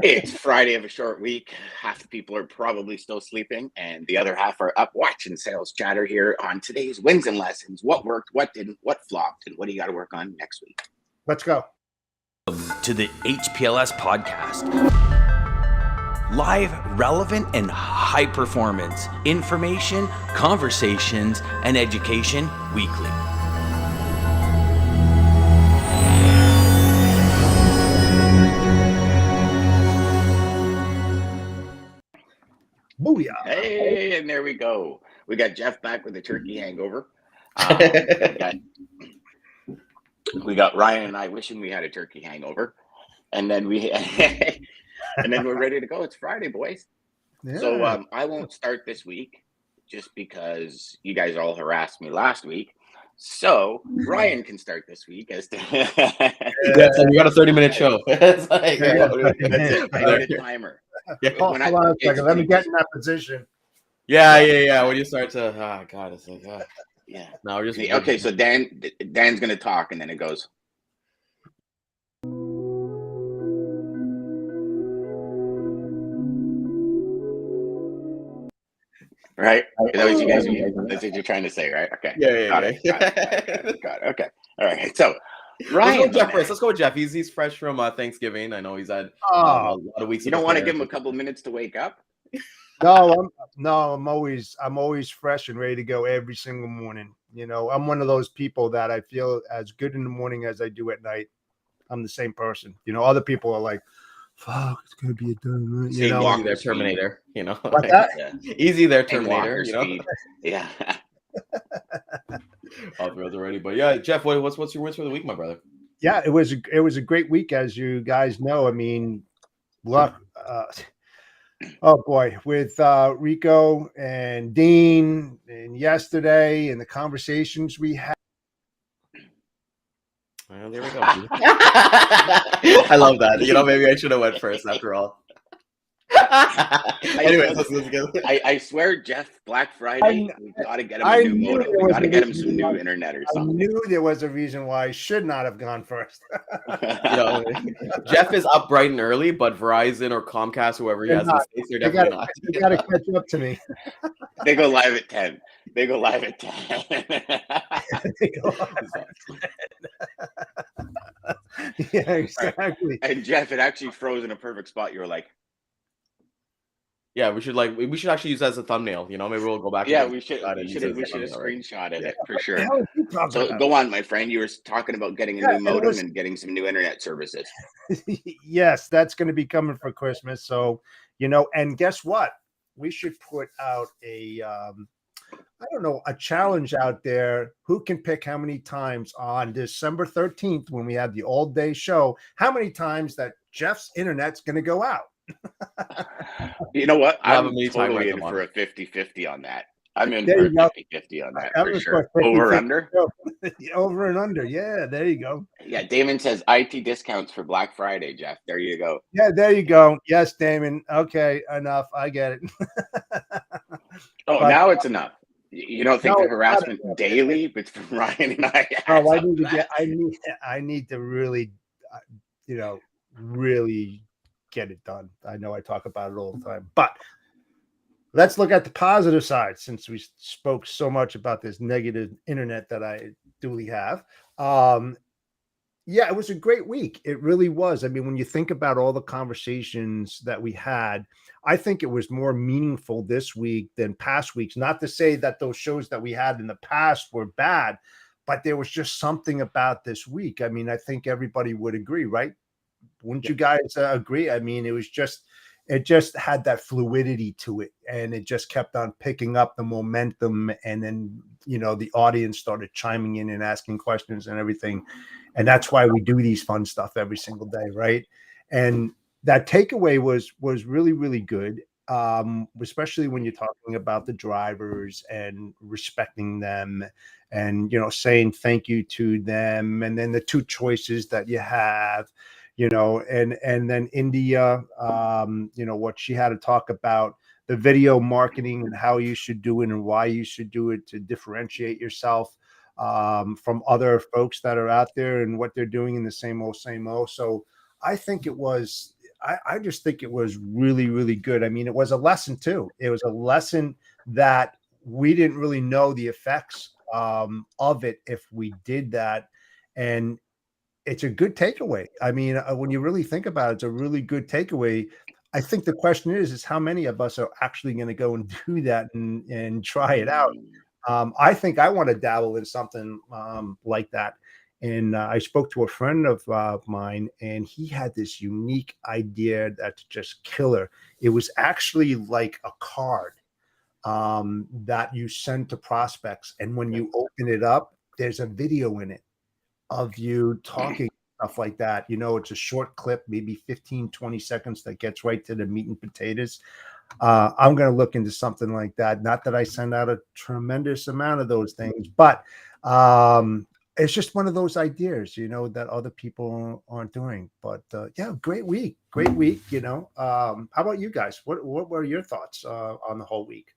It's Friday of a short week. Half the people are probably still sleeping, and the other half are up watching sales chatter here on today's wins and lessons. What worked, what didn't, what flopped, and what do you got to work on next week? Let's go. To the HPLS podcast. Live, relevant, and high performance information, conversations, and education weekly. Booyah. Hey, and there we go. We got Jeff back with the turkey hangover. We got Ryan and I wishing we had a turkey hangover, and then we're ready to go. It's Friday, boys. Yeah. So I won't start this week just because you guys all harassed me last week. So Ryan can start this week as to so we got a 30-minute show. It's like, that's it. I need a timer. Hold on a second. Let me get in that position. Yeah. When you start to, God, it's like, yeah. No, we're just Okay. So Dan's gonna talk, and then it goes. Right? That's what you're trying to say, right? Okay. Yeah. Got it. Okay. All right. So Ryan, Let's go with Jeff first. Let's go with Jeff. He's fresh from Thanksgiving. I know he's had a lot of weeks. You don't want to give him a couple minutes to wake up? No, I'm always fresh and ready to go every single morning. You know, I'm one of those people that I feel as good in the morning as I do at night. I'm the same person. You know, other people are like, fuck, it's gonna be a done. You know, easy there, Terminator. You know, like that? Yeah. Easy there, Terminator. You know, yeah. All thrills already, but yeah, Jeff, what's your wins for the week, my brother? Yeah, it was a great week, as you guys know. I mean, luck. Oh boy, with Rico and Dean, and yesterday, and the conversations we had. Well, there we go. I love that. You know, maybe I should have went first after all. Anyways, let's go. I swear, Jeff, Black Friday, we got to get him a new modem. We got to get him some new internet or something. I knew there was a reason why I should not have gone first. You know, Jeff is up bright and early, but Verizon or Comcast, whoever he has in the States, they're definitely not. You got to catch up to me. They go live at 10. They go live at 10. Yeah, exactly. And Jeff, it actually froze in a perfect spot. You were like, yeah, we should actually use that as a thumbnail. You know, maybe we'll go back. Yeah, we should have screenshotted it for sure. So go on, my friend. You were talking about getting a new modem and getting some new internet services. Yes, that's going to be coming for Christmas. So, you know, and guess what? We should put out a challenge out there. Who can pick how many times on December 13th when we have the all-day show, how many times that Jeff's internet's going to go out? You know what? I'm totally in for a 50-50 on that. I'm in for a 50-50 on that for sure. Over under? Over and under. Yeah, there you go. Yeah, Daman says IT discounts for Black Friday, Jeff. There you go. Yeah, there you go. Yes, Daman. Okay, enough. I get it. Now it's enough. You don't think the harassment daily between Ryan and I? Oh, I need to really, really get it done. I know I talk about it all the time, but let's look at the positive side since we spoke so much about this negative internet that I duly have. Yeah, it was a great week. It really was. I mean, when you think about all the conversations that we had, I think it was more meaningful this week than past weeks. Not to say that those shows that we had in the past were bad, but there was just something about this week. I mean, I think everybody would agree, right? Wouldn't you guys agree? I mean, it just had that fluidity to it, and it just kept on picking up the momentum. And then, the audience started chiming in and asking questions and everything. And that's why we do these fun stuff every single day, right? And that takeaway was really, really good, especially when you're talking about the drivers and respecting them and, saying thank you to them. And then the two choices that you have, and then India, what she had to talk about, the video marketing and how you should do it and why you should do it to differentiate yourself from other folks that are out there and what they're doing in the same old. So I think it was I just think it was really, really good. I mean, it was a lesson too. It was a lesson that we didn't really know the effects of it if we did that. And it's a good takeaway. I mean, when you really think about it, it's a really good takeaway. I think the question is how many of us are actually going to go and do that and try it out? I think I want to dabble in something like that. And I spoke to a friend of mine, and he had this unique idea that's just killer. It was actually like a card that you send to prospects. And when you open it up, there's a video in it of you talking, stuff like that. It's a short clip, maybe 15, 20 seconds that gets right to the meat and potatoes. I'm going to look into something like that. Not that I send out a tremendous amount of those things, but it's just one of those ideas, that other people aren't doing. But yeah, great week. How about you guys? What were your thoughts on the whole week?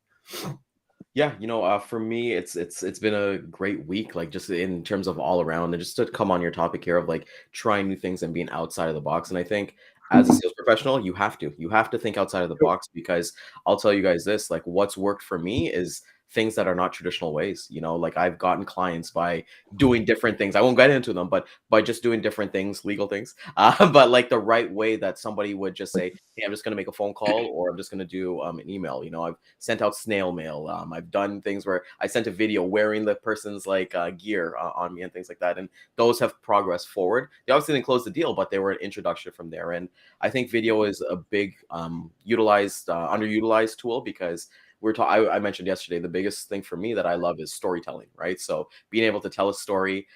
Yeah, for me, it's been a great week, like just in terms of all around, and just to come on your topic here of like trying new things and being outside of the box. And I think as a sales professional, you have to think outside of the box, because I'll tell you guys this, like what's worked for me is things that are not traditional ways. Like I've gotten clients by doing different things. I won't get into them, but by just doing different things, legal things, but like the right way that somebody would just say, hey, I'm just going to make a phone call, or I'm just going to do an email. I've sent out snail mail. I've done things where I sent a video wearing the person's like gear on me and things like that. And those have progressed forward. They obviously didn't close the deal, but they were an introduction from there. And I think video is a big underutilized tool, because I mentioned yesterday, the biggest thing for me that I love is storytelling, right? So being able to tell a story.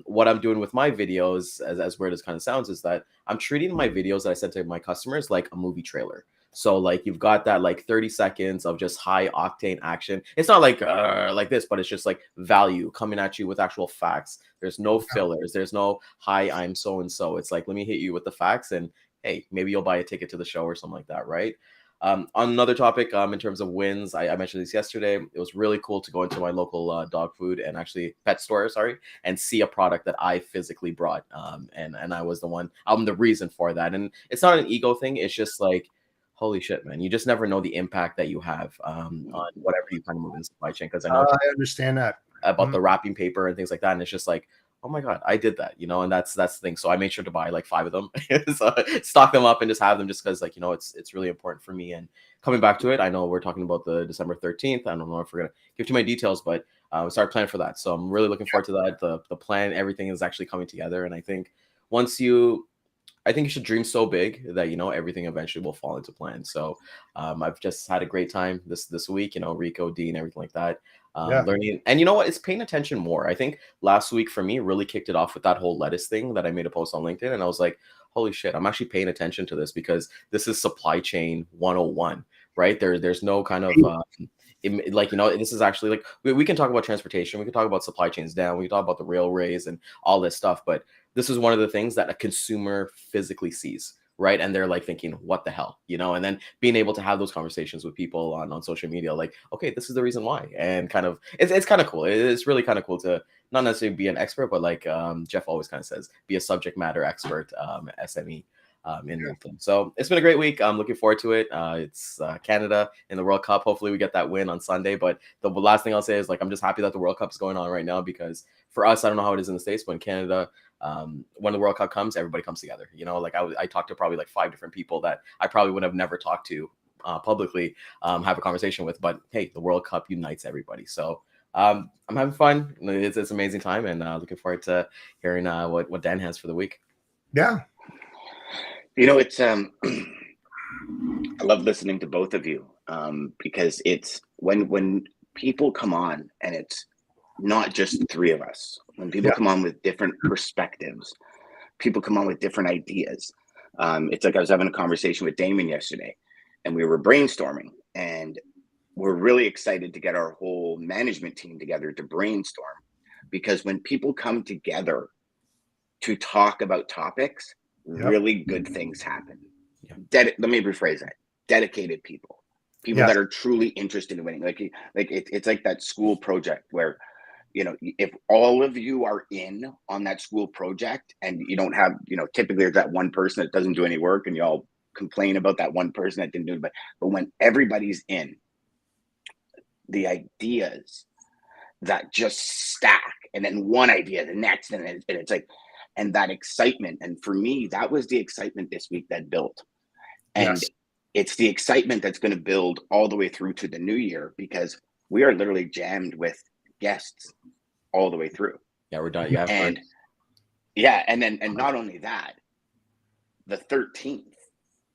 What I'm doing with my videos, as weird as kind of sounds, is that I'm treating my videos that I send to my customers like a movie trailer. So like you've got that like 30 seconds of just high octane action. It's not like this, but it's just like value coming at you with actual facts. There's no fillers. There's no hi, I'm so and so. It's like, let me hit you with the facts, and hey, maybe you'll buy a ticket to the show or something like that, right? On another topic, in terms of wins, I mentioned this yesterday. It was really cool to go into my local dog food and actually pet store, and see a product that I physically brought. And I was I'm the reason for that. And it's not an ego thing. It's just like, holy shit, man, you just never know the impact that you have on whatever you kind of move in supply chain. Because I know I understand that about the wrapping paper and things like that. And it's just like, oh my God, I did that, and that's the thing. So I made sure to buy like 5 of them, so stock them up and just have them, just because like, it's really important for me. And coming back to it, I know we're talking about the December 13th. I don't know if we're gonna give too many details, but we start planning for that. So I'm really looking forward to that. The plan, everything is actually coming together. And I think I think you should dream so big that everything eventually will fall into plan. So I've just had a great time this week. Rico, Dean, everything like that. Learning, and you know what? It's paying attention more. I think last week for me really kicked it off with that whole lettuce thing that I made a post on LinkedIn, and I was like, holy shit, I'm actually paying attention to this, because this is supply chain 101, right? There's no kind of this is actually like we can talk about transportation, we can talk about supply chains down, we can talk about the railways and all this stuff, but this is one of the things that a consumer physically sees, right? And they're like thinking, what the hell, and then being able to have those conversations with people on social media, like, okay, this is the reason why. And kind of, it's kind of cool. It's really kind of cool to not necessarily be an expert, but like Jeff always kind of says, be a subject matter expert, SME. In LinkedIn. So it's been a great week. I'm looking forward to it. It's Canada in the World Cup. Hopefully we get that win on Sunday. But the last thing I'll say is, like, I'm just happy that the World Cup is going on right now, because for us, I don't know how it is in the States, but in Canada, when the World Cup comes, everybody comes together. Like I talked to probably like 5 different people that I probably would have never talked to publicly, have a conversation with. But hey, the World Cup unites everybody. So I'm having fun. It's an amazing time, and looking forward to hearing what Dan has for the week. Yeah. It's I love listening to both of you, because it's when people come on, and it's not just the 3 of us. When people come on with different perspectives, people come on with different ideas. It's like I was having a conversation with Daman yesterday, and we were brainstorming, and we're really excited to get our whole management team together to brainstorm, because when people come together to talk about topics, really good things happen. Let me rephrase that. Dedicated people that are truly interested in winning. It's like that school project where, if all of you are in on that school project, and you don't have, typically there's that one person that doesn't do any work, and you all complain about that one person that didn't do it, but when everybody's in, the ideas that just stack, and then one idea, the next, and it's like, and that excitement. And for me, that was the excitement this week that built. And Yes. it's the excitement that's going to build all the way through to the new year, because we are literally jammed with guests all the way through. Yeah, we're done. Yeah, And yeah, and then, and not only that, the 13th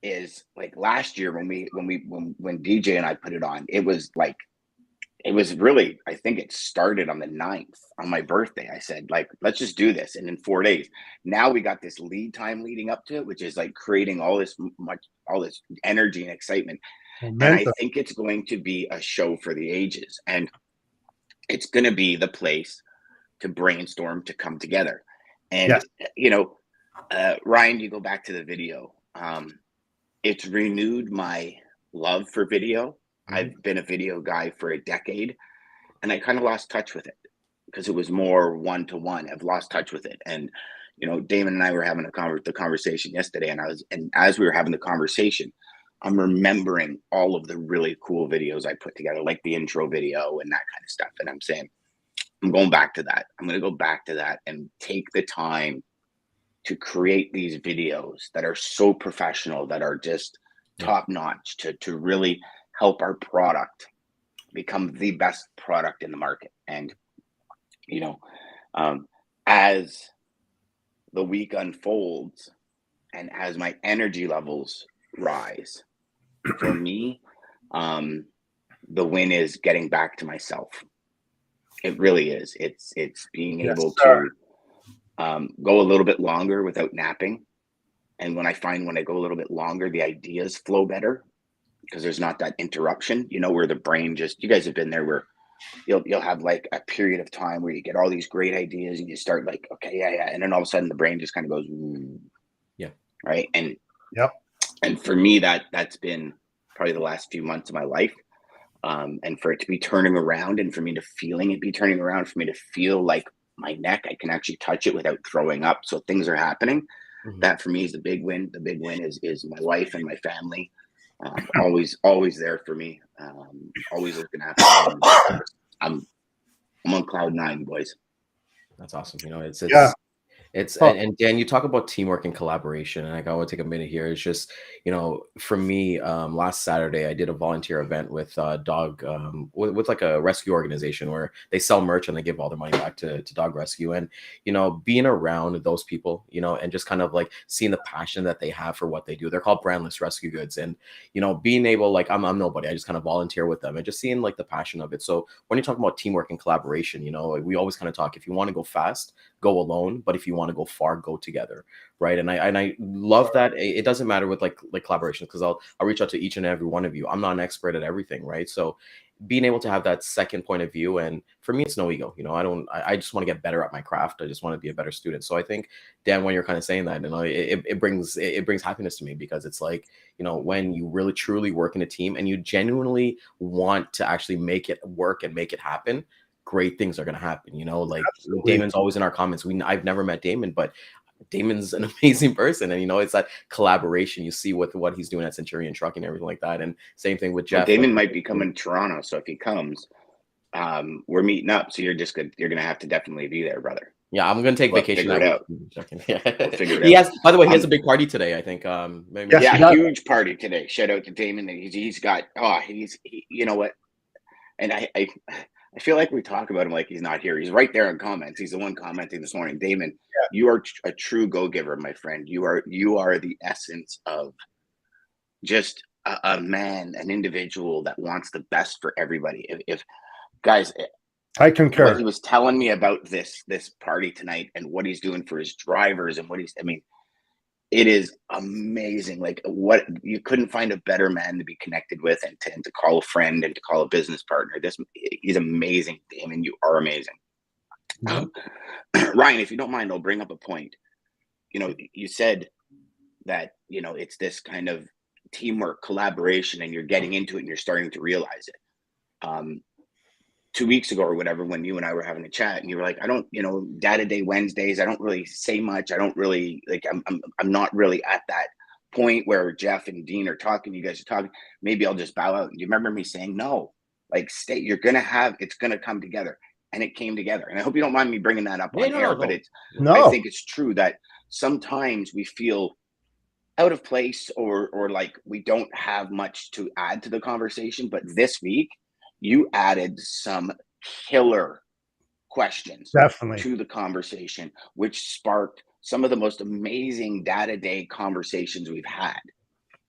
is like last year when DJ and I put it on, it was like, it was really, I think it started on the 9th on my birthday. I said, like, let's just do this. And in 4 days, now we got this lead time leading up to it, which is like creating all this energy and excitement. And I Momentum. think it's going to be a show for the ages, and it's going to be the place to brainstorm, to come together. And, Yes. you know, Ryan, you go back to the video. It's renewed my love for video. I've been a video guy for a decade, and I kind of lost touch with it because it was more one-to-one. I've lost touch with it. And, you know, Damon and I were having the conversation yesterday, and as we were having the conversation, I'm remembering all of the really cool videos I put together, like the intro video and that kind of stuff. And I'm saying, I'm going back to that. I'm going to go back to that and take the time to create these videos that are so professional, that are just top notch, to really help our product become the best product in the market. And, you know, as the week unfolds and as my energy levels rise, for me, the win is getting back to myself. It really is. It's being able to go a little bit longer without napping. And when I go a little bit longer, the ideas flow better, because there's not that interruption, you know, where the brain just, you guys have been there, where you'll have like a period of time where you get all these great ideas and you start like, okay, yeah. And then all of a sudden the brain just kind of goes, yeah. Right. And, Yep. And for me, that's been probably the last few months of my life. And for it to be turning around, and for me to feeling it be turning around, for me to feel like my neck, I can actually touch it without throwing up. So things are happening. That for me is the big win. The big win is my wife and my family. Always there for me. Always looking after me. I'm on cloud 9, boys. That's awesome. You know, it's Oh. and Dan, you talk about teamwork and collaboration, and I want to take a minute here. It's just, you know, for me, last Saturday I did a volunteer event with dog with like a rescue organization where they sell merch and they give all their money back to dog rescue. And, you know, being around those people, you know, and just kind of like seeing the passion that they have for what they do. They're called Brandless Rescue Goods, and, you know, being able, like, I'm nobody, I just kind of volunteer with them and just seeing like the passion of it. So when you're talking about teamwork and collaboration, you know, we always kind of talk, if you want to go fast, go alone, but if you want to go far, go together, right? And I love that. It doesn't matter with like collaborations, because I'll reach out to each and every one of you. I'm not an expert at everything, right? So being able to have that second point of view, and for me, it's no ego. You know, I just want to get better at my craft. I just want to be a better student. So I think, Dan, when you're kind of saying that, you know, it brings happiness to me, because it's like, you know, when you really truly work in a team and you genuinely want to actually make it work and make it happen, great things are going to happen. You know, like Absolutely. Damon's always in our comments. I've never met Daman, but Damon's an amazing person. And, you know, it's that collaboration you see with what he's doing at Centurion Trucking and everything like that. And same thing with Jeff. Well, Damon might be coming to Toronto. So if he comes, we're meeting up. So you're going to have to definitely be there, brother. Yeah, I'm going to take vacation. Figure it out. Yeah. Figure it He out. has, by the way, he has a big party today, I think. Maybe. Yeah, huge party today. Shout out to Damon. He's got, you know what? And I feel like we talk about him like he's not here. He's right there in comments. He's the one commenting this morning. Damon, you are a true go-giver, my friend. You are the essence of just a man, an individual that wants the best for everybody. If guys, I concur. What he was telling me about this party tonight and what he's doing for his drivers and it is amazing. Like, what, you couldn't find a better man to be connected with and to call a friend and to call a business partner. He's amazing, Damon. You are amazing. Ryan, if you don't mind, I'll bring up a point. You know, you said that, you know, it's this kind of teamwork, collaboration, and you're getting into it and you're starting to realize it. 2 weeks ago or whatever, when you and I were having a chat, and you were like, I don't, you know, day-to-day Wednesdays, I don't really say much. I don't really, like, I'm not really at that point where Jeff and Dean are talking, you guys are talking, maybe I'll just bow out. You remember me saying, no, like stay, it's going to come together. And it came together. And I hope you don't mind me bringing that up on air, but I think it's true that sometimes we feel out of place or like we don't have much to add to the conversation. But this week, you added some killer questions to the conversation, which sparked some of the most amazing day-to-day conversations we've had.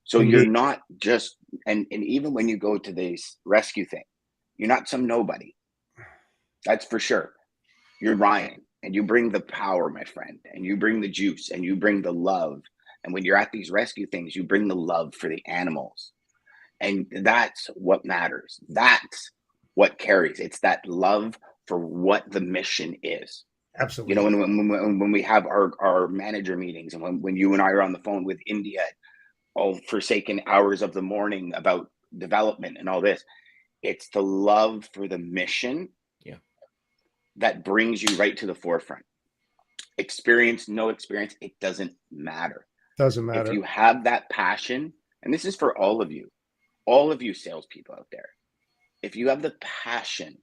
So you're not just, and even when you go to this rescue thing, you're not some nobody. That's for sure. You're Ryan, and you bring the power, my friend, and you bring the juice, and you bring the love. And when you're at these rescue things, you bring the love for the animals. And that's what matters. That's what carries. It's that love for what the mission is. Absolutely. You know, when we have our manager meetings, and when you and I are on the phone with India, all forsaken hours of the morning about development and all this, it's the love for the mission that brings you right to the forefront. Experience, no experience, it doesn't matter. Doesn't matter. If you have that passion, and this is for all of you salespeople out there, if you have the passion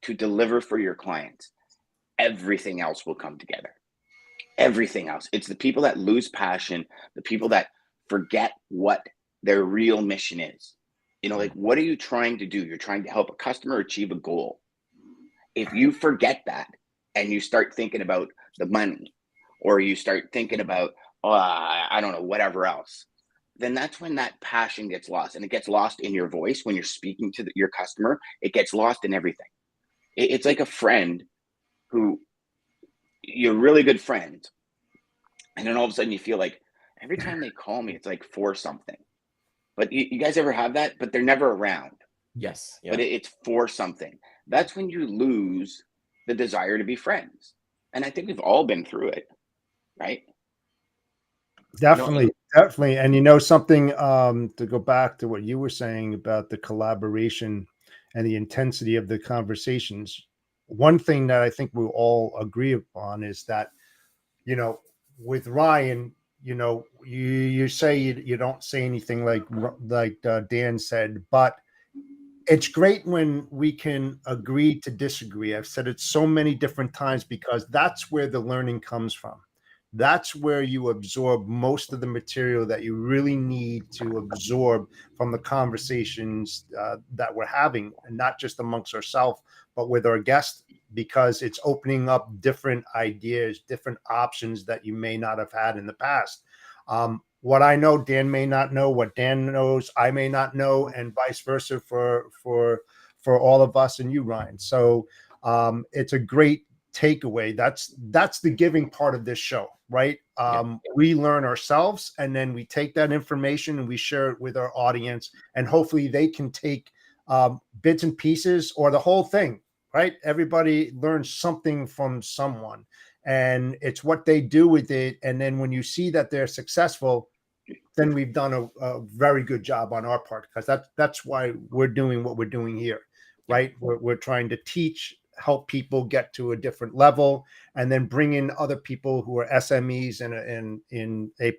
to deliver for your clients, everything else will come together. Everything else. It's the people that lose passion, the people that forget what their real mission is. You know, like, what are you trying to do? You're trying to help a customer achieve a goal. If you forget that and you start thinking about the money, or you start thinking about, I don't know, whatever else, then that's when that passion gets lost. And it gets lost in your voice when you're speaking to your customer. It gets lost in everything. It's like a friend who you're really good friends. And then all of a sudden you feel like every time they call me, it's like for something. But you guys ever have that? But they're never around. Yes. But it's for something. That's when you lose the desire to be friends. And I think we've all been through it, right? Definitely. Definitely. And you know something, to go back to what you were saying about the collaboration and the intensity of the conversations, one thing that I think we'll all agree upon is that, you know, with Ryan, you know, you say you don't say anything like Dan said, but it's great when we can agree to disagree. I've said it so many different times because that's where the learning comes from. That's where you absorb most of the material that you really need to absorb from the conversations that we're having, and not just amongst ourselves, but with our guests, because it's opening up different ideas, different options that you may not have had in the past. What I know, Dan may not know. What Dan knows, I may not know, and vice versa for all of us and you, Ryan. So it's a great takeaway. That's the giving part of this show, right? We learn ourselves, and then we take that information and we share it with our audience, and hopefully they can take bits and pieces or the whole thing, right? Everybody learns something from someone, and it's what they do with it. And then when you see that they're successful, then we've done a very good job on our part, because that's why we're doing what we're doing here, right? We're trying to teach, help people get to a different level, and then bring in other people who are SMEs in a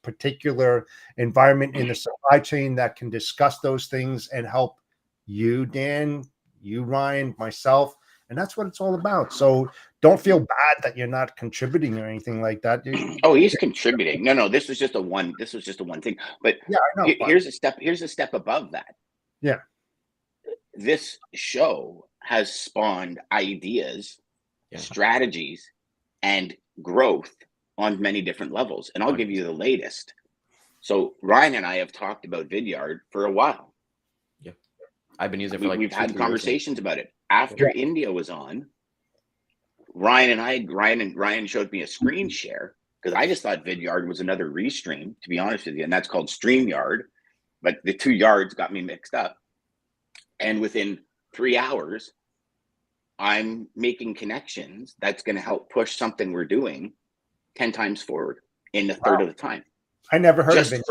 particular environment in the supply chain that can discuss those things and help you, Dan, you, Ryan, myself. And that's what it's all about. So don't feel bad that you're not contributing or anything like that. Oh, he's contributing. No, this was just a one thing. But yeah, I know. Here's a step above that. Yeah. This show has spawned ideas, strategies, and growth on many different levels. And I'll give you the latest. So Ryan and I have talked about Vidyard for a while. Yeah. I've been using it for we've had conversations about it. After India was on, Ryan showed me a screen share, because I just thought Vidyard was another restream, to be honest with you, and that's called StreamYard, but the 2 yards got me mixed up. And within 3 hours, I'm making connections that's going to help push something we're doing 10 times forward in a third of the time. I never heard of it.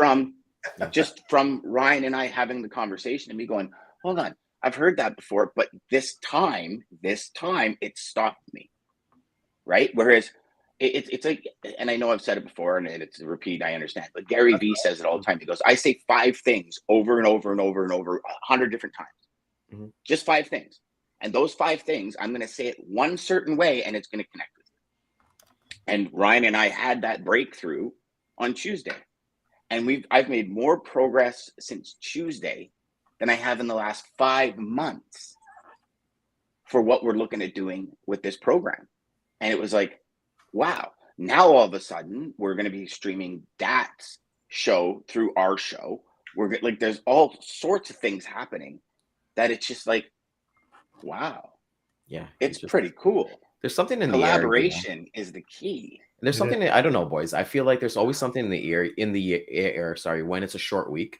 Just from Ryan and I having the conversation and me going, hold on, I've heard that before, but this time it stopped me. Right? Whereas it's like, and I know I've said it before, and it's a repeat. I understand, but Gary Vee says it all the time. He goes, "I say 5 things over and over and over and over 100 different times, just 5 things, and those 5 things, I'm going to say it one certain way, and it's going to connect with you." And Ryan and I had that breakthrough on Tuesday, and I've made more progress since Tuesday than I have in the last 5 months for what we're looking at doing with this program. And it was like, wow, now all of a sudden we're going to be streaming Dat's show through our show. We're like, there's all sorts of things happening that it's just like, wow. Yeah. It's pretty cool. There's something in collaboration is the key. There's something I don't know, boys. I feel like there's always something in the air. Sorry, when it's a short week.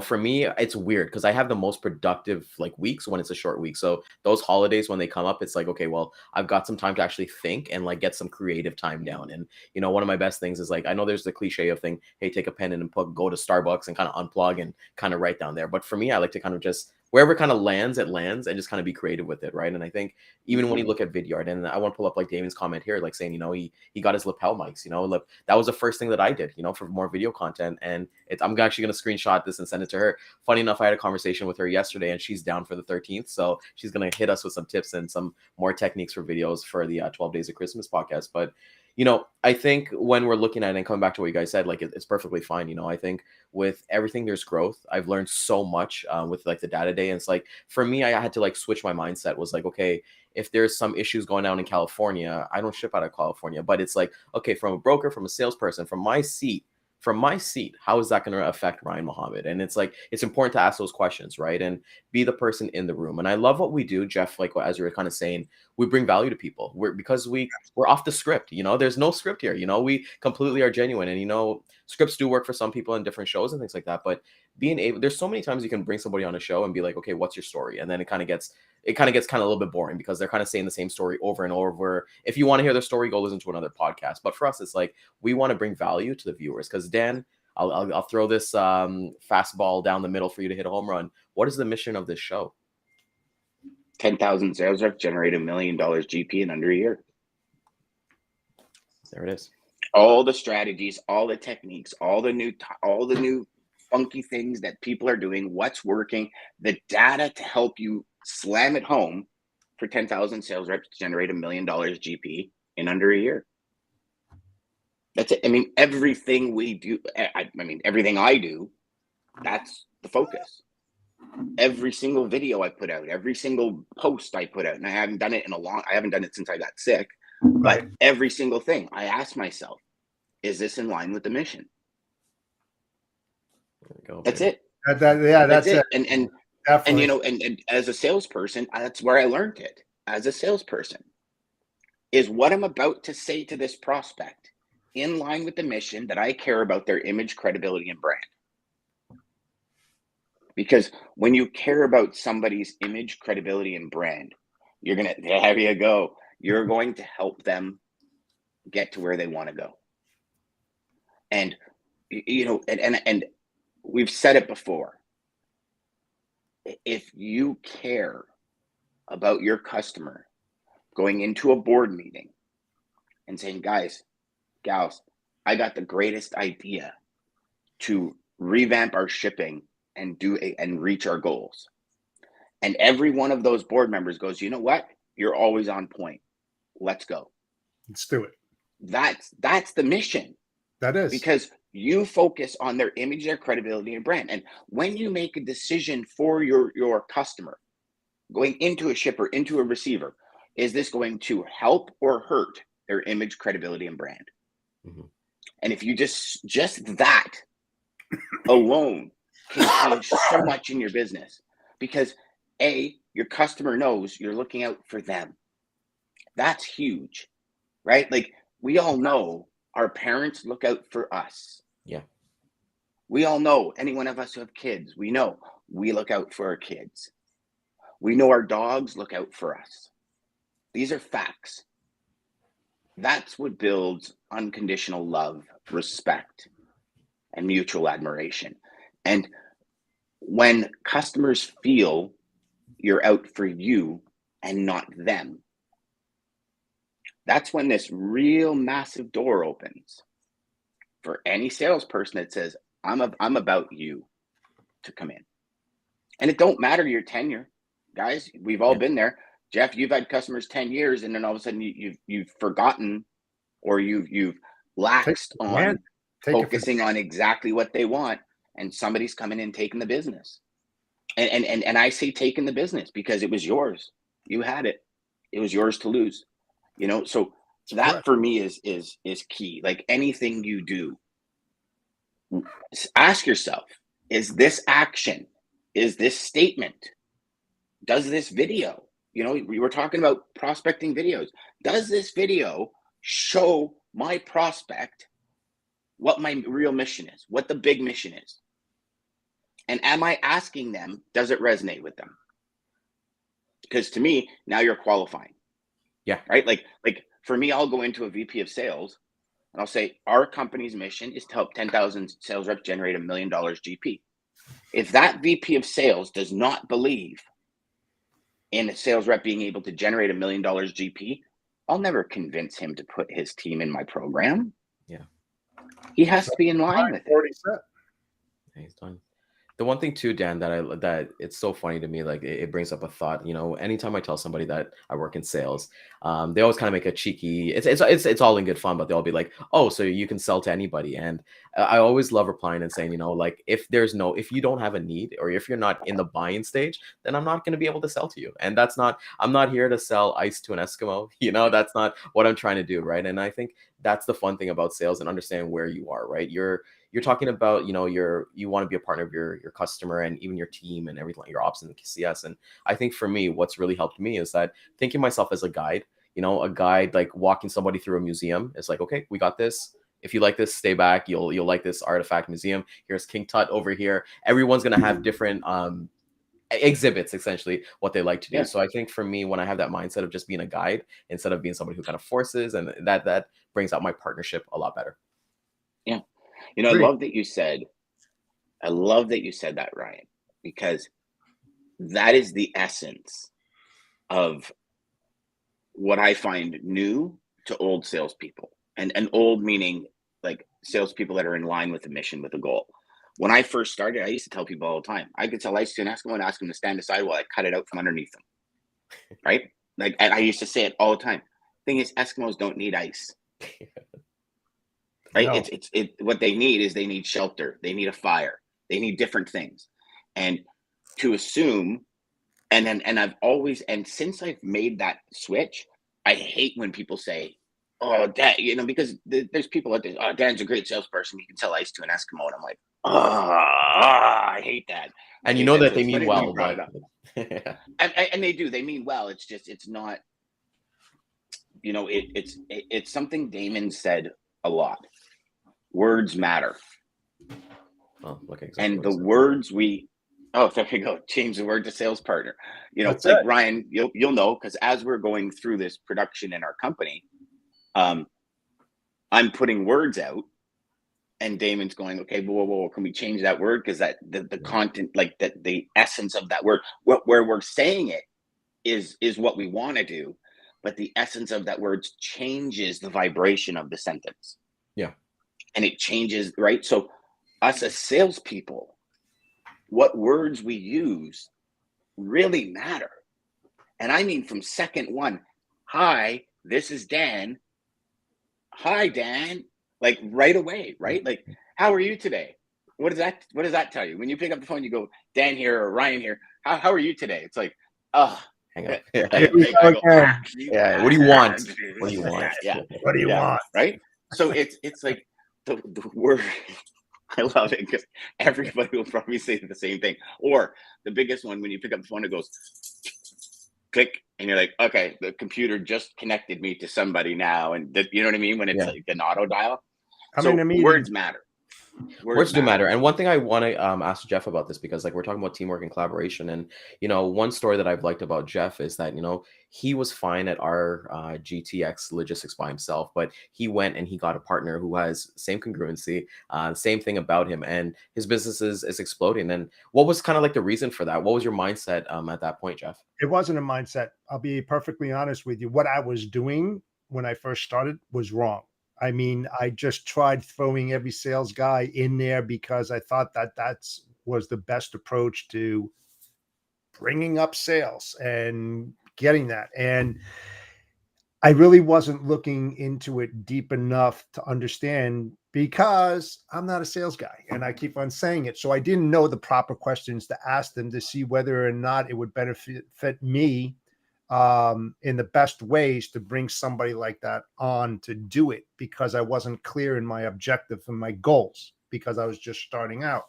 For me, it's weird because I have the most productive like weeks when it's a short week. So those holidays when they come up, it's like, okay, well, I've got some time to actually think and like get some creative time down. And one of my best things is like, I know there's the cliche of thing, hey, take a pen and go to Starbucks and kind of unplug and kind of write down there. But for me, I like to kind of just wherever it kind of lands, it lands, and just kind of be creative with it, right? And I think even when you look at video art, and I want to pull up like Damon's comment here, like saying, he got his lapel mics, that was the first thing that I did, for more video content. And I'm actually going to screenshot this and send it to her. Funny enough, I had a conversation with her yesterday, and she's down for the 13th. So she's going to hit us with some tips and some more techniques for videos for the 12 Days of Christmas podcast. But I think when we're looking at it and coming back to what you guys said, like it's perfectly fine. I think with everything, there's growth. I've learned so much with like the data day. And it's like, for me, I had to like switch my mindset was like, okay, if there's some issues going on in California, I don't ship out of California, but it's like, okay, from a broker, from a salesperson, from my seat, how is that going to affect Ryan Mohammed? And it's like, it's important to ask those questions, right? And be the person in the room. And I love what we do, Jeff, like as you were kind of saying, we bring value to people. We're off the script, there's no script here, we completely are genuine. And, scripts do work for some people in different shows and things like that. But there's so many times you can bring somebody on a show and be like, okay, what's your story? And then it kind of gets kind of a little bit boring because they're kind of saying the same story over and over. If you want to hear their story, go listen to another podcast. But for us, it's like, we want to bring value to the viewers. Because Dan, I'll throw this fastball down the middle for you to hit a home run. What is the mission of this show? 10,000 sales reps generate $1 million GP in under a year. There it is. All the strategies, all the techniques, all the new funky things that people are doing, what's working, the data to help you slam it home for 10,000 sales reps to generate $1 million GP in under a year. That's it. I mean, everything we do, everything I do, that's the focus. Every single video I put out, every single post I put out, and I haven't done it since I got sick, but every single thing I ask myself, is this in line with the mission? That's it. That's it. And as a salesperson, that's where I learned it. As a salesperson, is what I'm about to say to this prospect in line with the mission that I care about their image, credibility, and brand? Because when you care about somebody's image, credibility, and brand, there you go. You're going to help them get to where they want to go. And, and we've said it before. If you care about your customer going into a board meeting and saying, guys, gals, I got the greatest idea to revamp our shipping and reach our goals. And every one of those board members goes, you know what? You're always on point. Let's go. Let's do it. That's the mission. That is. Because you focus on their image, their credibility, and brand. And when you make a decision for your customer, going into a shipper, into a receiver, is this going to help or hurt their image, credibility, and brand? Mm-hmm. And if you just that alone can change so much in your business, because your customer knows you're looking out for them. That's huge, right? Like, we all know our parents look out for us. Yeah. We all know, any one of us who have kids, we know we look out for our kids. We know our dogs look out for us. These are facts. That's what builds unconditional love, respect, and mutual admiration. And when customers feel you're out for you and not them, that's when this real massive door opens for any salesperson that says, I'm about you to come in. And it don't matter your tenure, guys. We've all been there. Jeff, you've had customers 10 years, and then all of a sudden you've forgotten, or you've laxed on focusing on exactly what they want, and somebody's coming in taking the business. And I say taking the business because it was yours. You had it. It was yours to lose. You know, so that for me is key. Like anything you do, ask yourself, is this action, is this statement, does this video, you know, we were talking about prospecting videos, does this video show my prospect what my real mission is, what the big mission is? And am I asking them, does it resonate with them? Because to me, now you're qualifying. Yeah. Right? Like for me, I'll go into a VP of sales and I'll say, our company's mission is to help 10,000 sales reps generate $1 million GP. If that VP of sales does not believe in a sales rep being able to generate $1 million GP, I'll never convince him to put his team in my program. Yeah. He has to be in line with it. Yeah, he's done. The one thing too, Dan, that it's so funny to me, like it brings up a thought. You know, anytime I tell somebody that I work in sales, they always kind of make a cheeky. It's all in good fun, but they'll be like, "Oh, so you can sell to anybody?" And I always love replying and saying, you know, like if you don't have a need, or if you're not in the buying stage, then I'm not going to be able to sell to you. And I'm not here to sell ice to an Eskimo. You know, that's not what I'm trying to do, right? And I think that's the fun thing about sales and understanding where you are, right? You're talking about, you know, you want to be a partner of your customer and even your team and everything, your ops and CS. And I think for me, what's really helped me is that thinking myself as a guide, you know, a guide, like walking somebody through a museum. It's like, okay, we got this. If you like this, stay back. You'll like this artifact museum. Here's King Tut over here. Everyone's going to have different exhibits, essentially what they like to do. Yeah. So I think for me, when I have that mindset of just being a guide instead of being somebody who kind of forces, and that brings out my partnership a lot better. Yeah. You know, I love that you said that, Ryan, because that is the essence of what I find new to old salespeople, and old meaning like salespeople that are in line with the mission, with the goal. When I first started, I used to tell people all the time, I could sell ice to an Eskimo and ask them to stand aside while I cut it out from underneath them. Right? Like, and I used to say it all the time. Thing is, Eskimos don't need ice. Right? No. It's what they need is they need shelter. They need a fire. They need different things. And to assume, and I've always, and since I've made that switch, I hate when people say, oh, Dan, you know, because there's people out there, oh, Dan's a great salesperson. He can sell ice to an Eskimo. And I'm like, I hate that. And you know that they mean well, but and they do. They mean well. It's just, it's not, you know, it's something Daman said a lot. Words matter. Oh, look, exactly. And the words there you go. Change the word to sales partner. You know, like Ryan, you'll know, because as we're going through this production in our company, I'm putting words out, and Damon's going, okay, whoa, can we change that word? Because that the content, like that, the essence of that word, where we're saying it is what we want to do, but the essence of that word changes the vibration of the sentence. Yeah. And it changes, right? So us as salespeople, what words we use really matter. And I mean, from second one, hi, this is Dan. Hi, Dan. Like right away, right? Like, how are you today? What does that tell you? When you pick up the phone, you go, Dan here or Ryan here. How are you today? It's like, oh, hang on. Yeah. What do you want? What do you want? Yeah. What do you want? Right? So it's like the word. I love it because everybody will probably say the same thing. Or the biggest one, when you pick up the phone, it goes click, and you're like, okay, the computer just connected me to somebody now, and you know what I mean? When it's like an auto dial. Words matter. Words do matter. And one thing I want to ask Jeff about this, because like we're talking about teamwork and collaboration, and you know, one story that I've liked about Jeff is that, you know, he was fine at our GTX logistics by himself, but he went and he got a partner who has same congruency, same thing about him, and his business is exploding. And what was kind of like the reason for that? What was your mindset at that point, Jeff? It wasn't a mindset. I'll be perfectly honest with you. What I was doing when I first started was wrong. I mean, I just tried throwing every sales guy in there because I thought that was the best approach to bringing up sales and getting that. And I really wasn't looking into it deep enough to understand because I'm not a sales guy and I keep on saying it. So I didn't know the proper questions to ask them to see whether or not it would benefit me in the best ways to bring somebody like that on to do it, because I wasn't clear in my objective and my goals because I was just starting out.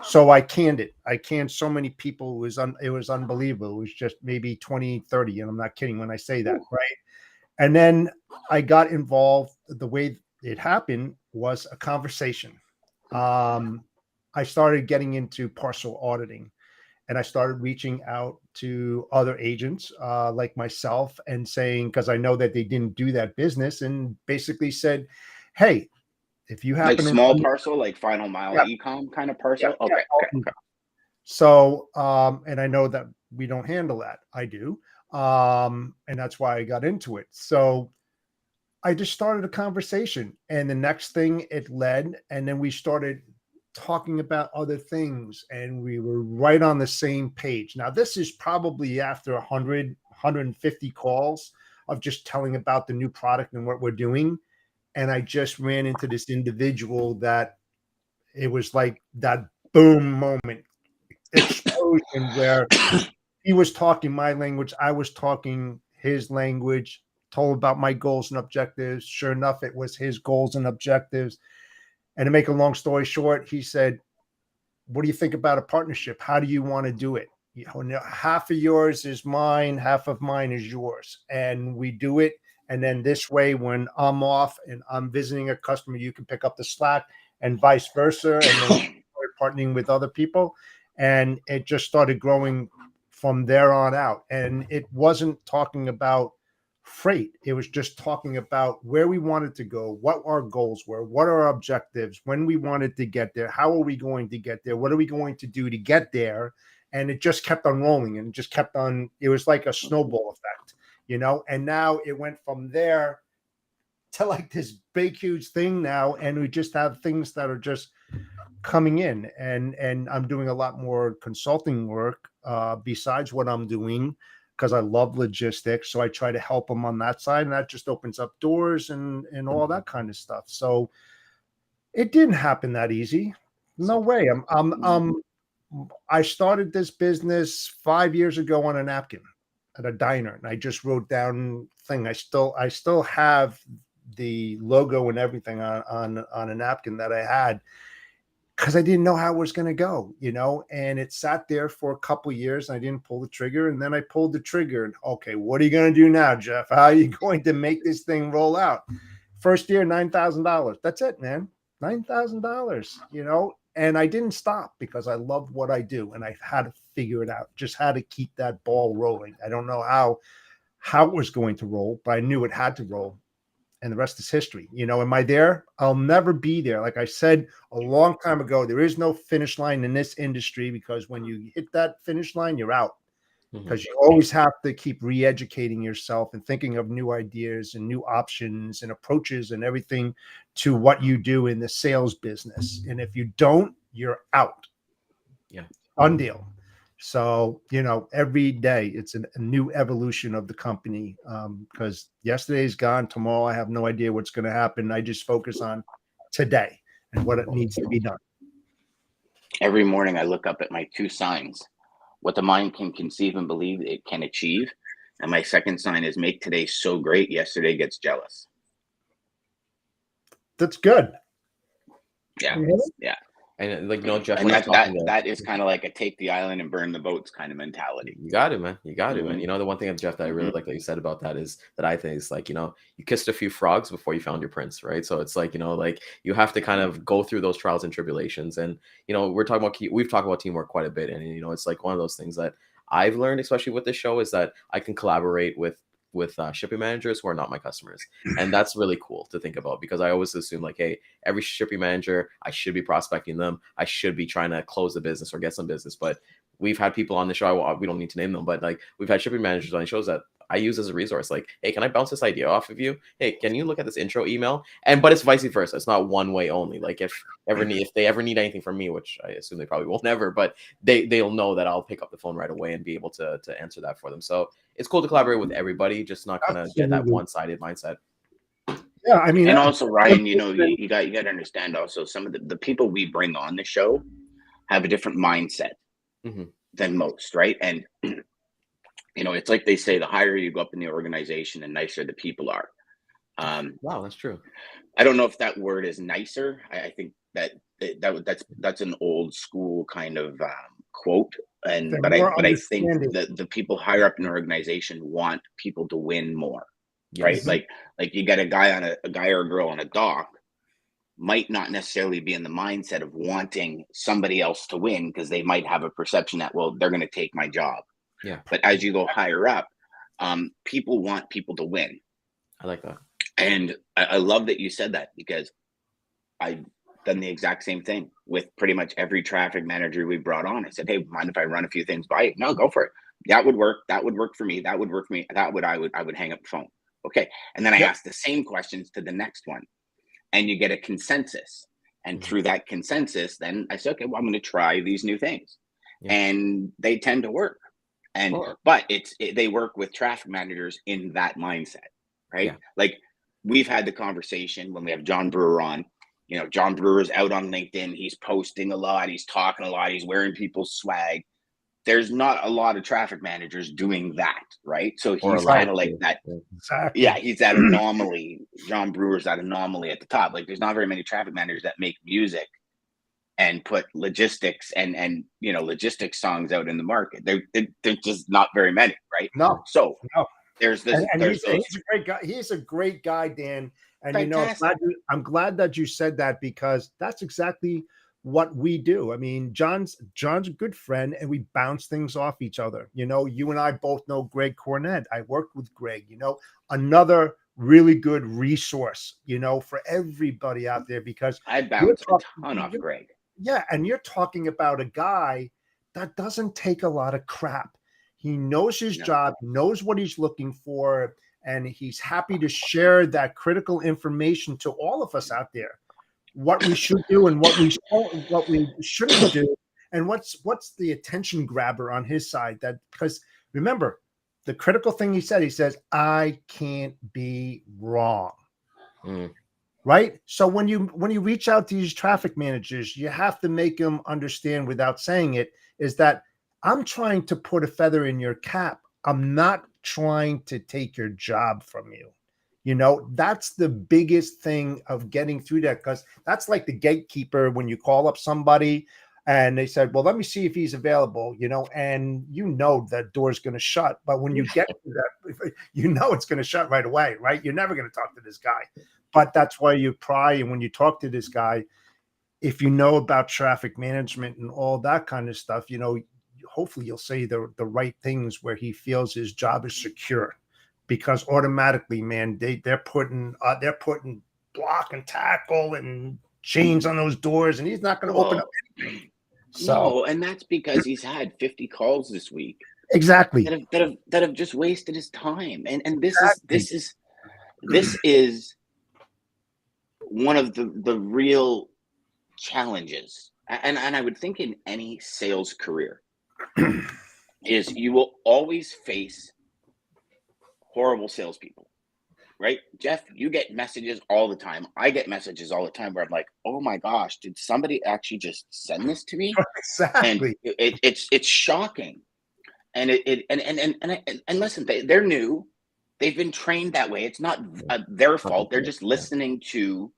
So I canned it. I canned so many people. It was unbelievable. It was just maybe 20, 30. And I'm not kidding when I say that, right? And then I got involved. The way it happened was a conversation. I started getting into parcel auditing, and I started reaching out to other agents like myself and saying, because I know that they didn't do that business, and basically said, hey, if you happen Like to small parcel, like final mile Yeah. e-com kind of parcel. Yeah, Okay. So, and I know that we don't handle that. I do. And that's why I got into it. So I just started a conversation, and the next thing it led, and then we started talking about other things, and we were right on the same page. Now, this is probably after 100, 150 calls of just telling about the new product and what we're doing. And I just ran into this individual that it was like that boom moment explosion where he was talking my language, I was talking his language, told about my goals and objectives. Sure enough, it was his goals and objectives. And to make a long story short, he said, what do you think about a partnership? How do you want to do it? You know, half of yours is mine, half of mine is yours. And we do it. And then this way, when I'm off and I'm visiting a customer, you can pick up the slack, and vice versa. And then we're partnering with other people. And it just started growing from there on out. And it wasn't talking about freight. It was just talking about where we wanted to go, what our goals were, what our objectives, when we wanted to get there, how are we going to get there, what are we going to do to get there. And it just kept on rolling, and just kept on. It was like a snowball effect, you know. And now it went from there to like this big, huge thing now. And we just have things that are just coming in, and I'm doing a lot more consulting work besides what I'm doing, because I love logistics. So I try to help them on that side, and that just opens up doors and all that kind of stuff. So it didn't happen that easy. No way. I started this business 5 years ago on a napkin at a diner, and I just wrote down thing. I still have the logo and everything on a napkin that I had, because I didn't know how it was going to go, you know. And it sat there for a couple of years, and I didn't pull the trigger. And then I pulled the trigger, and okay, what are you going to do now, Jeff? How are you going to make this thing roll out? First year, $9,000. That's it, man. $9,000, you know. And I didn't stop because I love what I do, and I had to figure it out. Just had to keep that ball rolling. I don't know how it was going to roll, but I knew it had to roll. And the rest is history. You know, am I there? I'll never be there. Like I said a long time ago, there is no finish line in this industry, because when you hit that finish line, you're out. Because you always have to keep re-educating yourself and thinking of new ideas and new options and approaches and everything to what you do in the sales business. And if you don't, you're out. Yeah. Done deal. So, you know, every day it's a new evolution of the company, because yesterday's gone. Tomorrow, I have no idea what's going to happen. I just focus on today and what it needs to be done. Every morning I look up at my two signs: what the mind can conceive and believe it can achieve. And my second sign is make today so great, yesterday gets jealous. That's good. Yeah. Yeah. And like, you know, Jeff, And that is kind of like a take the island and burn the boats kind of mentality. You got it, man. You got it, man. You know, the one thing of Jeff that I really like that you said about that is that I think is like, you know, you kissed a few frogs before you found your prince, right? So it's like, you know, like you have to kind of go through those trials and tribulations. And, you know, we've talked about teamwork quite a bit. And, you know, it's like one of those things that I've learned, especially with this show, is that I can collaborate with shipping managers who are not my customers. And that's really cool to think about, because I always assume like, hey, every shipping manager, I should be prospecting them. I should be trying to close the business or get some business. But we've had people on the show, we don't need to name them, but like we've had shipping managers on the shows that I use as a resource. Like, hey, can I bounce this idea off of you? Hey, can you look at this intro email? But it's vice versa. It's not one way only. Like if they ever need anything from me, which I assume they probably will never, but they'll know that I'll pick up the phone right away and be able to answer that for them. So it's cool to collaborate with everybody, just not kind of get that one-sided mindset. Yeah, I mean, and also Ryan, you got to understand also some of the people we bring on the show have a different mindset than most, right? And it's like they say, the higher you go up in the organization, the nicer the people are. Wow, that's true. I don't know if that word is nicer. I think that's an old school kind of quote. But I think that the people higher up in an organization want people to win more. Yes. Right? Like you get a guy or a girl on a dock might not necessarily be in the mindset of wanting somebody else to win, because they might have a perception that, well, they're going to take my job. Yeah. But as you go higher up, people want people to win. I like that. And I love that you said that, because I've done the exact same thing with pretty much every traffic manager we brought on. I said, hey, mind if I run a few things by you? No, go for it. That would work. That would work for me. That would work for me. I would hang up the phone. Okay. And then I asked the same questions to the next one, and you get a consensus. And through that consensus, then I said, okay, well, I'm going to try these new things. Yeah. And they tend to work. But they work with traffic managers in that mindset, right? Yeah. Like we've had the conversation when we have John Brewer on. John Brewer's out on LinkedIn. He's posting a lot. He's talking a lot. He's wearing people's swag. There's not a lot of traffic managers doing that, right? So he's kind of like that. Exactly. Yeah, he's that anomaly. John Brewer's that anomaly at the top. Like there's not very many traffic managers that make music and put logistics and logistics songs out in the market. They're just not very many, right? No. So there's this. And he's a great guy. He's a great guy, Dan. And fantastic. I'm glad that you said that, because that's exactly what we do. I mean, John's a good friend, and we bounce things off each other. You and I both know Greg Cornett. I worked with Greg, another really good resource, for everybody out there, because I bounce a ton off Greg. Yeah. And you're talking about a guy that doesn't take a lot of crap. He knows his job, knows what he's looking for, and he's happy to share that critical information to all of us out there. What we should do and what we shouldn't do, and what's the attention grabber on his side. That, because remember, the critical thing he says, I can't be wrong. Right? So when you reach out to these traffic managers, you have to make them understand without saying it, is that I'm trying to put a feather in your cap. I'm not trying to take your job from you. That's the biggest thing of getting through that, because that's like the gatekeeper when you call up somebody and they said, well, let me see if he's available, and that door's going to shut. But when you get to that, it's going to shut right away, right? You're never going to talk to this guy. But that's why you pry. And when you talk to this guy, if you know about traffic management and all that kind of stuff, hopefully you'll say the right things where he feels his job is secure. Because automatically, man, they're putting block and tackle and chains on those doors, and he's not going to open up anything. So, and that's because he's had 50 calls this week. Exactly. That have just wasted his time, and this is one of the real challenges, and I would think in any sales career is you will always face horrible salespeople, right? Jeff, you get messages all the time. I get messages all the time where I'm like, oh my gosh, did somebody actually just send this to me? Exactly. And it's shocking. And and listen, they're new. They've been trained that way. It's not their fault. They're just listening to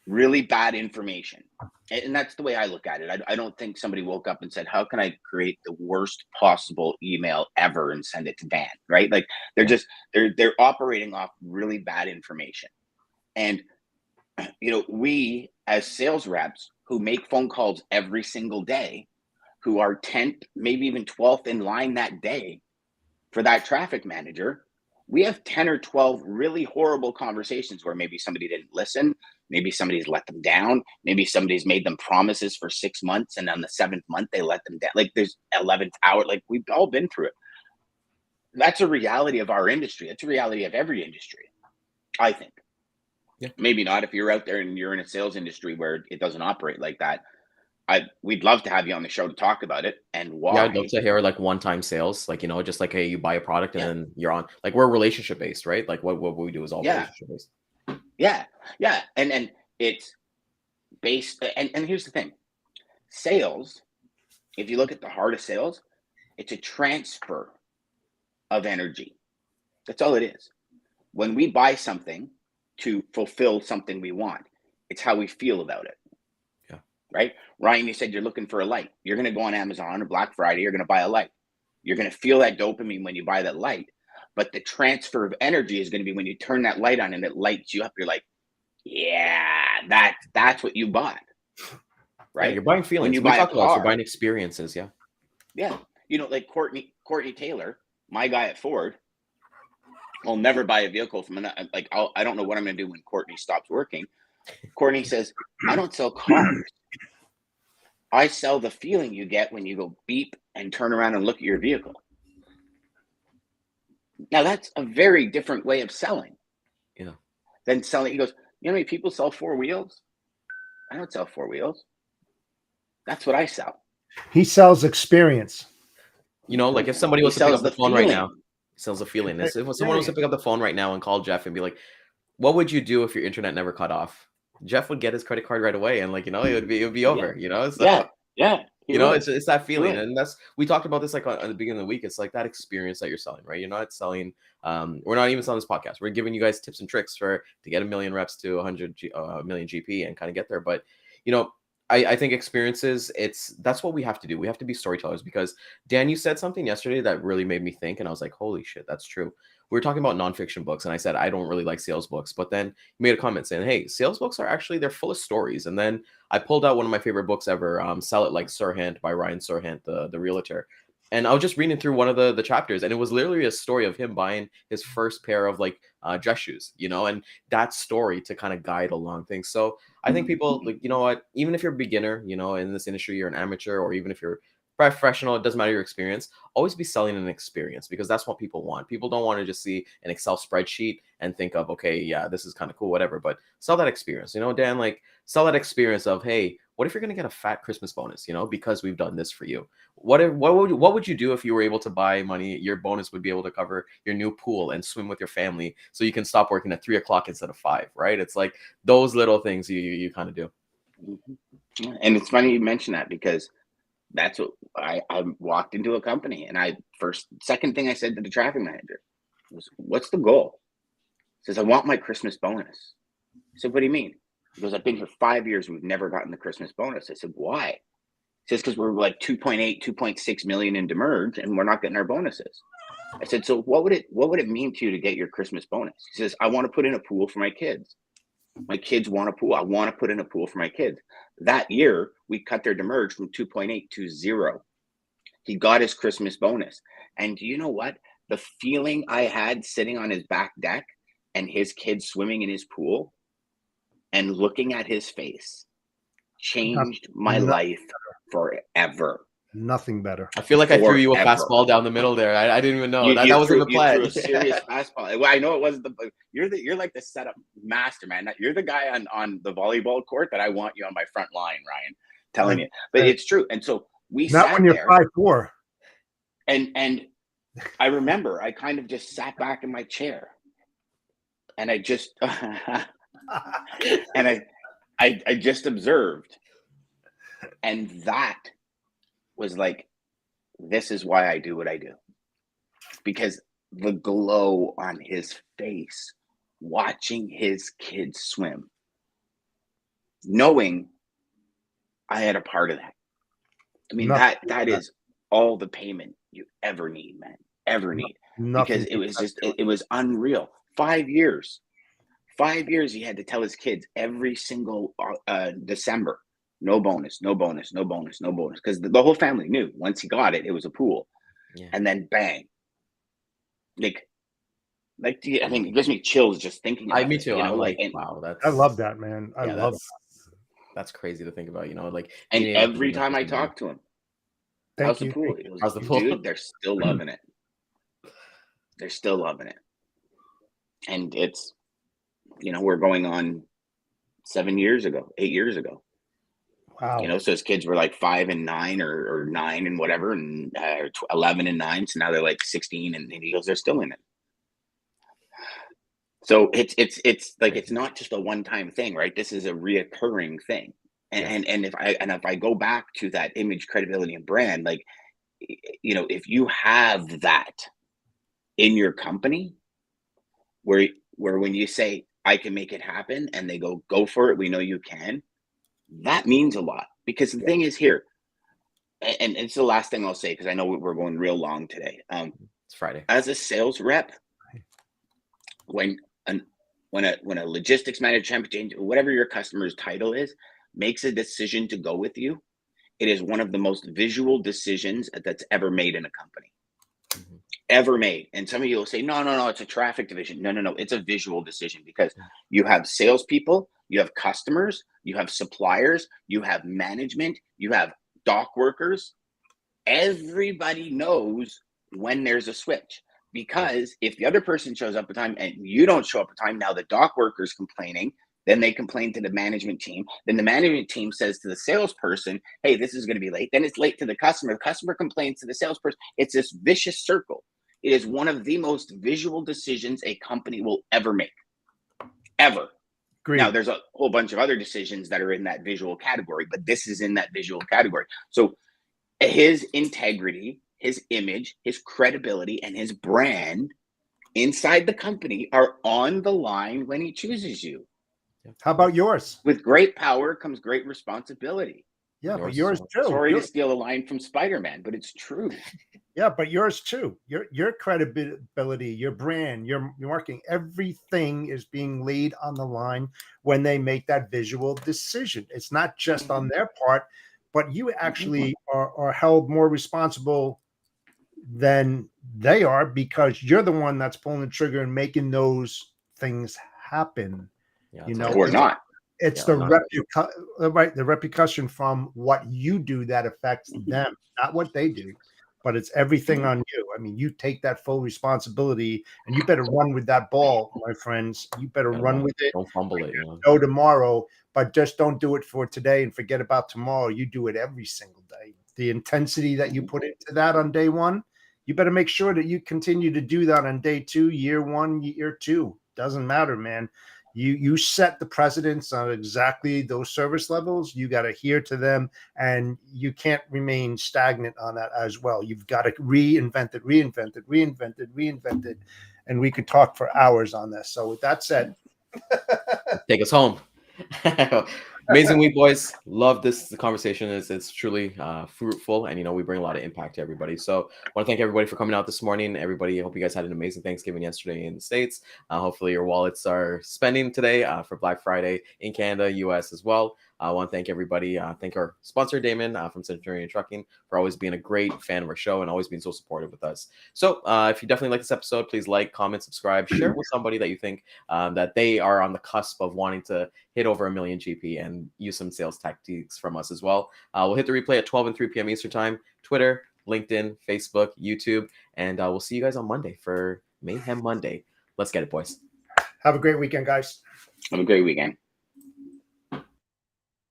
really bad information. And that's the way I look at it. I don't think somebody woke up and said, how can I create the worst possible email ever and send it to Dan, right? Like they're operating off really bad information. And, we as sales reps who make phone calls every single day, who are 10th, maybe even 12th in line that day for that traffic manager, we have 10 or 12 really horrible conversations where maybe somebody didn't listen. Maybe somebody's let them down. Maybe somebody's made them promises for 6 months, and on the 7th month, they let them down. Like there's 11th hour. Like we've all been through it. that's a reality of our industry. It's a reality of every industry, I think. Yeah. Maybe not if you're out there and you're in a sales industry where it doesn't operate like that. We'd love to have you on the show to talk about it and why. Yeah, I'd love to hear like one-time sales, like, just like, hey, you buy a product and Yeah. then you're on. Like, we're relationship based, right? Like what we do is all Yeah. relationship based. Yeah, yeah, and it's based. And here's the thing: sales. If you look at the heart of sales, it's a transfer of energy. That's all it is. When we buy something to fulfill something we want, it's how we feel about it. Yeah. Right, Ryan. You said you're looking for a light. You're going to go on Amazon or Black Friday. You're going to buy a light. You're going to feel that dopamine when you buy that light. But the transfer of energy is going to be when you turn that light on and it lights you up. You're like, yeah, that's what you bought, right? Yeah, you're buying feelings. When you We buy a talked about car, you're buying experiences. Yeah. yeah, like Courtney Taylor, my guy at Ford, will never buy a vehicle from like I don't know what I'm going to do when Courtney stops working. Courtney says, I don't sell cars. I sell the feeling you get when you go beep and turn around and look at your vehicle. Now that's a very different way of selling. Yeah. Than selling. He goes, you know how many people sell 4 wheels? I don't sell 4 wheels. That's what I sell. He sells experience. Like if somebody He was to pick sells up the the phone right feeling. now, he sells a feeling. If someone was to pick up the phone right now and call Jeff and be like, what would you do if your internet never cut off? Jeff would get his credit card right away, and like, it would be over. So, Yeah. it's that feeling, and we talked about this like at the beginning of the week. It's like that experience that you're selling, right? You're not selling. We're not even selling this podcast. We're giving you guys tips and tricks to get 1 million reps to 100 million GP and kind of get there. But I think experiences, that's what we have to do. We have to be storytellers, because Dan, you said something yesterday that really made me think, and I was like, holy shit, that's true. We were talking about nonfiction books, and I said I don't really like sales books, but then you made a comment saying, hey, sales books are actually, they're full of stories. And then I pulled out one of my favorite books ever, Sell It Like Sirhan by Ryan Sirhan, the realtor. And I was just reading through one of the chapters, and it was literally a story of him buying his first pair of like dress shoes, and that story to kind of guide along things. So I think people, like, you know what, even if you're a beginner, in this industry, you're an amateur, or even if you're professional, it doesn't matter your experience, always be selling an experience, because that's what people want. People don't want to just see an Excel spreadsheet and think of, okay, yeah, this is kind of cool, whatever, but sell that experience, Dan, like sell that experience of, hey, what if you're going to get a fat Christmas bonus, because we've done this for you? What would you do if you were able to buy money? Your bonus would be able to cover your new pool and swim with your family, so you can stop working at 3 o'clock instead of 5, right? It's like those little things you kind of do. And it's funny you mention that, because that's what I walked into a company, and second thing I said to the traffic manager was, what's the goal? He says, I want my Christmas bonus. I said, what do you mean? He goes, I've been here 5 years and we've never gotten the Christmas bonus. I said, why? He says, because we're like 2.8, 2.6 million in demerge and we're not getting our bonuses. I said, so what would it mean to you to get your Christmas bonus? He says, I want to put in a pool for my kids. My kids want a pool. I want to put in a pool for my kids. That year, we cut their demerge from 2.8 to 0. He got his Christmas bonus. And do you know what? The feeling I had sitting on his back deck and his kids swimming in his pool and looking at his face changed my life forever. Nothing better. I feel like I threw you a fastball down the middle there. I didn't even know that wasn't the plan. You threw a serious fastball. Well, I know it wasn't you're like the setup master, man. You're the guy on the volleyball court that I want you on my front line, Ryan. Telling you, but it's true. And so we not sat when you're there, 5'4". And I remember I kind of just sat back in my chair, and I just and I just observed, and that was like, this is why I do what I do, because the glow on his face, watching his kids swim, knowing I had a part of that. I mean, that is all the payment you ever need, man, ever need. Because it was just, it was unreal. 5 years he had to tell his kids every single December, no bonus, no bonus, no bonus, no bonus. Because the whole family knew once he got it, it was a pool. Yeah. And then bang. Like, I mean, it gives me chills just thinking about it. Me too. I'm like, wow, I love that, man. I love that. That's crazy to think about, like. And every time I talk to him, how's the pool? He goes, dude, they're still loving it. They're still loving it. And it's, we're going on 8 years ago. Wow. So his kids were like 5 and 9 or 9 and whatever, and 11 and 9. So now they're like 16, and he goes, they're still in it. So it's like, it's not just a one-time thing, right? This is a reoccurring thing. And if I go back to that image, credibility, and brand, like, if you have that in your company, where when you say, I can make it happen, and they go for it, we know you can, that means a lot. Because the thing is here, and it's the last thing I'll say, because I know we're going real long today. It's Friday. As a sales rep, when a logistics manager, whatever your customer's title is, makes a decision to go with you, it is one of the most visual decisions that's ever made in a company. Mm-hmm. Ever made. And some of you will say, no, it's a traffic division. No, it's a visual decision, because you have salespeople, you have customers, you have suppliers, you have management, you have dock workers. Everybody knows when there's a switch, because if the other person shows up at time and you don't show up at time, now the dock worker's complaining. Then they complain to the management team. Then the management team says to the salesperson, hey, this is going to be late. Then it's late to the customer. The customer complains to the salesperson. It's this vicious circle. It is one of the most visual decisions a company will ever make. Ever. Great. Now, there's a whole bunch of other decisions that are in that visual category, but this is in that visual category. So his integrity, his image, his credibility, and his brand inside the company are on the line when he chooses you. How about yours? With great power comes great responsibility. Yeah, but yours too. Sorry to steal a line from Spider-Man, but it's true. Yeah, but yours too. Your credibility, your brand, your marketing, everything is being laid on the line when they make that visual decision. It's not just on their part, but you actually are held more responsible than they are, because you're the one that's pulling the trigger and making those things happen. Yeah, or not. It's the repercussion from what you do that affects them, not what they do, but it's everything on you. I mean, you take that full responsibility, and you better run with that ball, my friends. You better run with it. Don't fumble it. Go tomorrow, but just don't do it for today and forget about tomorrow. You do it every single day. The intensity that you put into that on day one, you better make sure that you continue to do that on day 2, year 1, year 2. Doesn't matter, man. You set the precedence on exactly those service levels. You got to adhere to them, and you can't remain stagnant on that as well. You've got to reinvent it. And we could talk for hours on this. So with that said, take us home. Amazing week, boys. Love this. The conversation it's truly fruitful, and we bring a lot of impact to everybody. So I want to thank everybody for coming out this morning. Everybody, I hope you guys had an amazing Thanksgiving yesterday in the States. Hopefully your wallets are spending today for Black Friday in Canada, US as well. I want to thank everybody. Thank our sponsor, Daman, from Centurion Trucking, for always being a great fan of our show and always being so supportive with us. So if you definitely like this episode, please like, comment, subscribe, share it with somebody that you think that they are on the cusp of wanting to hit over 1 million GP and use some sales tactics from us as well. We'll hit the replay at 12 and 3 p.m. Eastern time, Twitter, LinkedIn, Facebook, YouTube, and we'll see you guys on Monday for Mayhem Monday. Let's get it, boys. Have a great weekend, guys. Have a great weekend.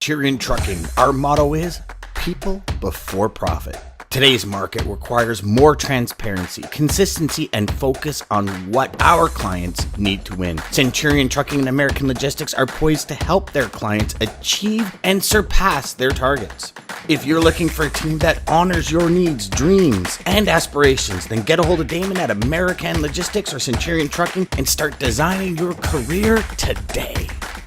Centurion Trucking, our motto is people before profit. Today's market requires more transparency, consistency, and focus on what our clients need to win. Centurion Trucking and American Logistics are poised to help their clients achieve and surpass their targets. If you're looking for a team that honors your needs, dreams, and aspirations, then get a hold of Daman at American Logistics or Centurion Trucking and start designing your career today.